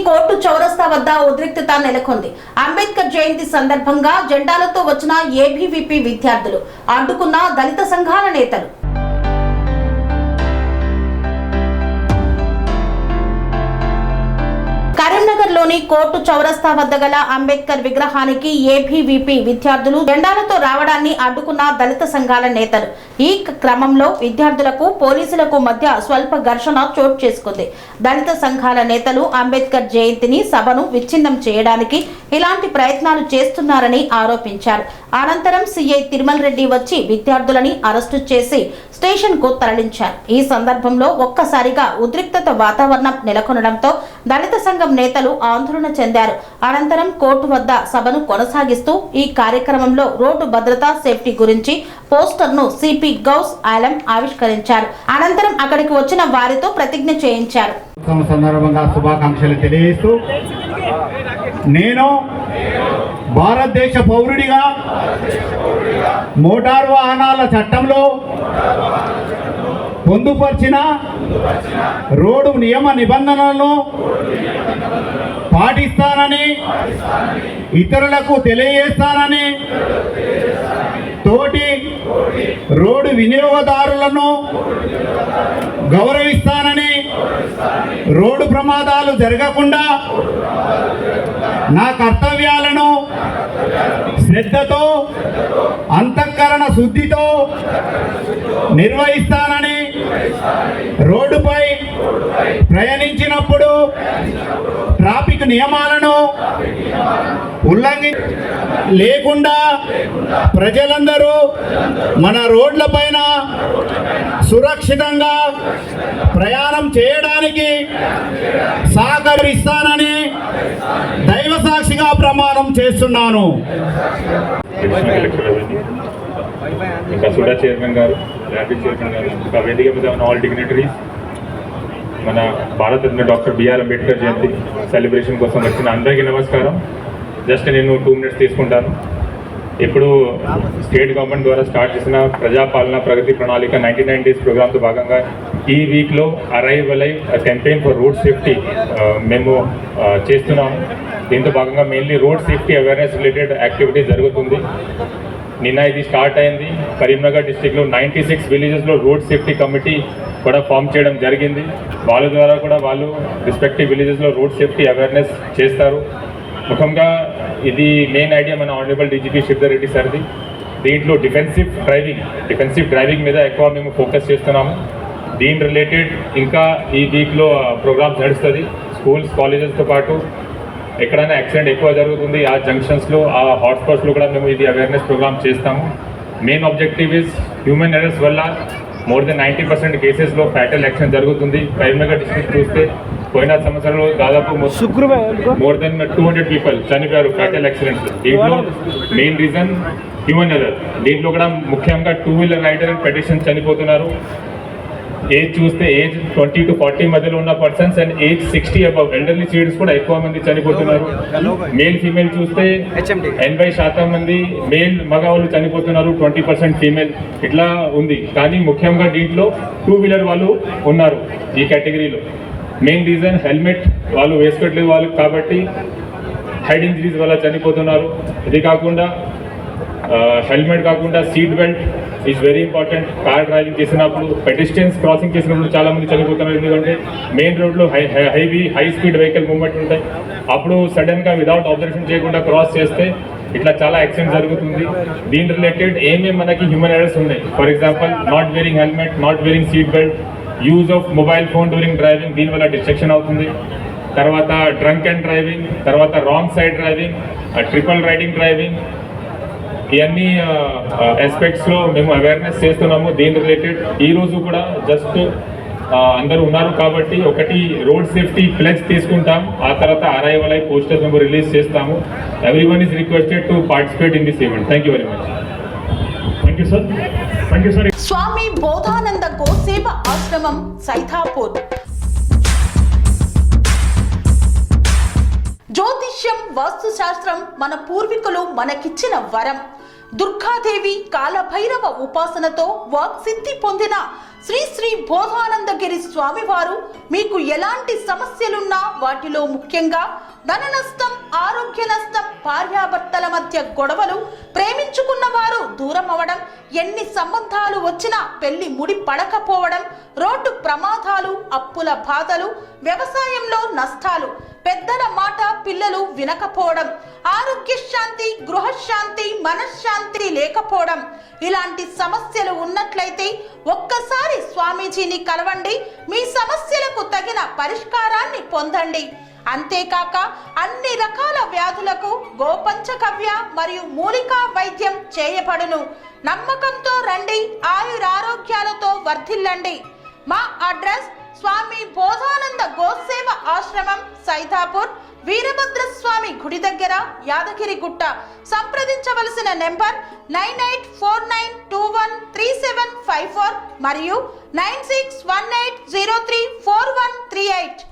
Court చౌరస్తా వద్ద ఉద్రిక్తత నెలకొంది. అంబేద్కర్ జయంతి సందర్భంగా జెండాలతో వచ్చిన ఏబీవీపీ విద్యార్థులు అడ్డుకున్న దళిత సంఘాల నేతలు. కరీంనగర్లోని కోర్టు చౌరస్తా వద్ద గల అంబేద్కర్ విగ్రహానికి ఏబీవీపీ విద్యార్థులు జెండాలతో రావడాన్ని అడ్డుకున్న దళిత సంఘాల నేతలు. ఈ క్రమంలో విద్యార్థులకు పోలీసులకు మధ్య స్వల్ప ఘర్షణ చోటు చేసుకుంది. దళిత సంఘాల నేతలు అంబేద్కర్ జయంతిని సభను విచ్ఛిన్నం చేయడానికి ఇలాంటి ప్రయత్నాలు చేస్తున్నారని ఆరోపించారు. అనంతరం సీఐ తిరుమల రెడ్డి వచ్చి విద్యార్థులని అరెస్టు చేసి స్టేషన్ కు తరలించారు. ఈ సందర్భంలో ఒక్కసారిగా ఉద్రిక్తత వాతావరణం నెలకొనడంతో దళిత సంఘం నేతలు ఆందోళన చెందారు. అనంతరం కోర్టు వద్ద సభను కొనసాగిస్తూ ఈ కార్యక్రమంలో రోడ్డు భద్రతా సేఫ్టీ గురించి పోస్టర్ ను సిపి గౌస్ ఆలం ఆవిష్కరించారు. అనంతరం అక్కడికి వచ్చిన వారితో ప్రతిజ్ఞ చేయించారు. సందర్భంగా శుభాకాంక్షలు తెలియజేస్తూ నేను భారతదేశ పౌరుడిగా మోటారు వాహనాల చట్టంలో పొందుపరిచిన రోడ్డు నియమ నిబంధనలను పాటిస్తానని ఇతరులకు తెలియజేస్తానని తోటి రోడ్డు వినియోగదారులను గౌరవిస్తానని రోడ్డు ప్రమాదాలు జరగకుండా నా కర్తవ్యాలను శ్రద్ధతో అంతఃకరణ శుద్ధితో నిర్వహిస్తానని రోడ్డుపై ప్రయాణించినప్పుడు ట్రాఫిక్ నియమాలను లేకుండా ప్రజలందరూ మన రోడ్లపైన సురక్షితంగా ప్రయాణం చేయడానికి సహకరిస్తానని దైవ సాక్షిగా ప్రమాణం చేస్తున్నాను. ఇంకా సుడా చైర్మన్ గారు, ర్యాపిడ్ చైర్మన్ గారు, ఇంకా వేదిక మీద ఉన్న ఆల్ డిగ్నిటరీస్, మన భారతరత్న డాక్టర్ బిఆర్ అంబేద్కర్ జయంతి సెలబ్రేషన్ కోసం వచ్చిన అందరికీ నమస్కారం. జస్ట్ నేను 2 minutes తీసుకుంటాను. ఇప్పుడు స్టేట్ గవర్నమెంట్ ద్వారా స్టార్ట్ చేసిన ప్రజాపాలన ప్రగతి ప్రణాళిక 99 days ప్రోగ్రామ్తో భాగంగా ఈ వీక్లో arrive alive campaign for road safety మేము చేస్తున్నాము. దీంతో భాగంగా mainly road safety awareness related activities జరుగుతుంది. నిన్న ఇది స్టార్ట్ అయింది. కరీంనగర్ డిస్టిక్లో 96 విలేజెస్లో రోడ్ సేఫ్టీ కమిటీ కూడా ఫామ్ చేయడం జరిగింది. వాళ్ళ ద్వారా కూడా వాళ్ళు రెస్పెక్టివ్ విలేజెస్లో రోడ్ సేఫ్టీ అవేర్నెస్ చేస్తారు. ముఖ్యంగా ఇది మెయిన్ ఐడియా మన ఆనరబుల్ డీజీపీ శివధర్ రెడ్డి సార్ది. దీంట్లో డిఫెన్సివ్ డ్రైవింగ్ మీద ఎక్కువ మేము ఫోకస్ చేస్తున్నాము. దీని రిలేటెడ్ ఇంకా ఈ వీక్లో ప్రోగ్రామ్స్ నడుస్తుంది. స్కూల్స్ కాలేజెస్తో పాటు ఎక్కడైనా యాక్సిడెంట్ ఎక్కువ జరుగుతుంది ఆ జంక్షన్స్లో, ఆ హాట్స్పాట్స్లో కూడా మేము ఇది అవేర్నెస్ ప్రోగ్రామ్ చేస్తాము. Main objective is human errors వల్ల మోర్ దెన్ 90% కేసెస్లో ఫ్యాటల్ యాక్సిడెంట్ జరుగుతుంది. కరీంనగర్ డిస్ట్రిక్ట్ చూస్తే పోయిన సంవత్సరంలో దాదాపు మోర్ దెన్ 200 people చనిపోయారు ఫ్యాటల్ యాక్సిడెంట్స్. దీంట్లో మెయిన్ రీజన్ హ్యూమన్ ఎర్రర్. దీంట్లో కూడా ముఖ్యంగా 2-wheeler రైడర్ అండ్ పెడిషన్స్ చనిపోతున్నారు. ఏజ్ చూస్తే ఏజ్ 20 to 40 మధ్యలో ఉన్న persons and age 60 above elderly seeders కూడా ఎక్కువ మంది చనిపోతున్నారు. మేల్ ఫీమేల్ చూస్తే 80% మంది మేల్ మగవాళ్ళు చనిపోతున్నారు, 20% ఫీమేల్. ఇట్లా ఉంది. కానీ ముఖ్యంగా దీంట్లో 2-wheeler వాళ్ళు ఉన్నారు ఈ కేటగిరీలో. మెయిన్ రీజన్ హెల్మెట్ వాళ్ళు వేసుకోవట్లేదు వాళ్ళు, కాబట్టి హెడ్ ఇంజరీస్ వల్ల చనిపోతున్నారు. ఇది కాకుండా హెల్మెట్ కాకుండా seat belt is very important. Car driving చేసినప్పుడు, పెడిస్ట్రియన్స్ క్రాసింగ్ చేసినప్పుడు చాలామంది చనిపోతున్నారు. ఎందుకంటే మెయిన్ రోడ్లో హై స్పీడ్ వెహికల్ మూవ్మెంట్ ఉంటాయి. అప్పుడు సడన్గా వితౌట్ అబ్జర్వేషన్ చేయకుండా క్రాస్ చేస్తే ఇట్లా చాలా యాక్సిడెంట్ జరుగుతుంది. దీని రిలేటెడ్ ఏమేమి మనకి హ్యూమన్ ఎర్రర్స్ ఉన్నాయి. For example not wearing helmet, not wearing seat belt, use of mobile phone during driving, దీనివల్ల డిస్ట్రక్షన్ అవుతుంది. తర్వాత డ్రంక్ అండ్ డ్రైవింగ్, తర్వాత wrong side driving, triple riding driving, ఇవన్నీ ఆస్పెక్ట్స్లో మేము అవేర్నెస్ చేస్తున్నాము. దీని రిలేటెడ్ ఈరోజు కూడా జస్ట్ అందరూ ఉన్నారు కాబట్టి ఒకటి రోడ్ సేఫ్టీ ప్లెజ్ తీసుకుంటాం. ఆ తర్వాత అరైవల్ అయి పోస్టర్స్ మేము రిలీజ్ చేస్తాము. Everyone is requested to participate in this event. Thank you very much. Thank you sir. Thank you sir. Swami Bodhananda Goseva Ashramam Saithapur. జ్యోతిష్యం, వాస్తు శాస్త్రం మన పూర్వీకులు మనకిచ్చిన వరం. దుర్గాదేవి కాలభైరవ ఉపాసనతో వాక్సిద్ధి పొందిన శ్రీ శ్రీ బోధానందగిరి స్వామివారు మీకు ఎలాంటి సమస్యలున్నా వాటిలో ముఖ్యంగా ధన నష్టం, ఆరోగ్య నష్టం, భార్యాభర్తల మధ్య గొడవలు, ప్రేమించుకున్న వారు దూరం అవడం, ఎన్ని సంబంధాలు వచ్చినా పెళ్లి ముడి పడకపోవడం, రోడ్డు ప్రమాదాలు, అప్పుల బాధలు, వ్యవసాయంలో నష్టాలు, పెద్దల మాట పిల్లలు వినకపోవడం, ఆరోగ్య శాంతి, గృహశాంతి, మనశ్శాంతి లేకపోవడం, ఇలాంటి సమస్యలు ఉన్నట్లయితే ఒక్కసారి స్వామీజీని కలవండి. మీ సమస్యలకు తగిన పరిష్కారాన్ని పొందండి. అంతేకాక అన్ని రకాల వ్యాధులకు గోపంచగవ్య మరియు మూలికా వైద్యం చేయబడును. నమ్మకంతో రండి, ఆయురారోగ్యాలతో వర్ధిల్లండి. మా అడ్రస్ స్వామి బోధానంద గోసేవ ఆశ్రమం, సైదాపూర్, వీరభద్రస్వామి గుడి దగ్గర, యాదగిరిగుట్ట. సంప్రదించవలసిన నెంబర్ 9849213754 మరియు 9618034138.